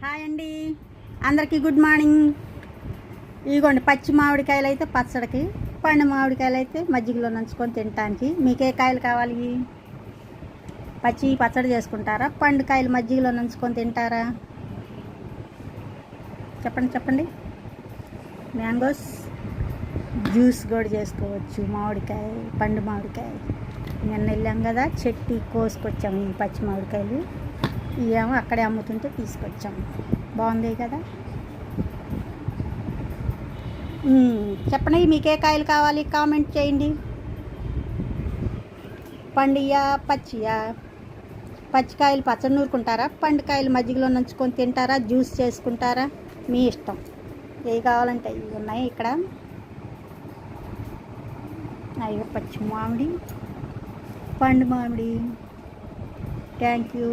Hi అండి, అందరికీ good morning. ఇదిగోండి పచ్చి మామిడికాయలు అయితే పచ్చడికి, పండు మామిడికాయలు అయితే మజ్జిగలో నంచుకొని తినటానికి. మీకే కాయలు కావాలి? పచ్చి పచ్చడి చేసుకుంటారా, పండు కాయలు మజ్జిగలో నంచుకొని తింటారా? చెప్పండి చెప్పండి. మ్యాంగోస్ జ్యూస్ కూడా చేసుకోవచ్చు. మామిడికాయ, పండు మామిడికాయ. నిన్న వెళ్ళాం కదా, చెట్టు కోసుకొచ్చాము ఈ పచ్చి మామిడికాయలు. ఇవేమో అక్కడే అమ్ముతుంటే తీసుకొచ్చాము. బాగుంది కదా. చెప్పండి, మీకే కాయలు కావాలి? కామెంట్ చేయండి. పండియా పచ్చియా? పచ్చికాయలు పచ్చడి నూరుకుంటారా, పండుకాయలు మజ్జిగలో నంచుకొని తింటారా, జ్యూస్ చేసుకుంటారా? మీ ఇష్టం. ఏవి కావాలంటే ఇవి ఉన్నాయి ఇక్కడ. అయ్యో పచ్చి మామిడి, పండు మామిడి. Thank you.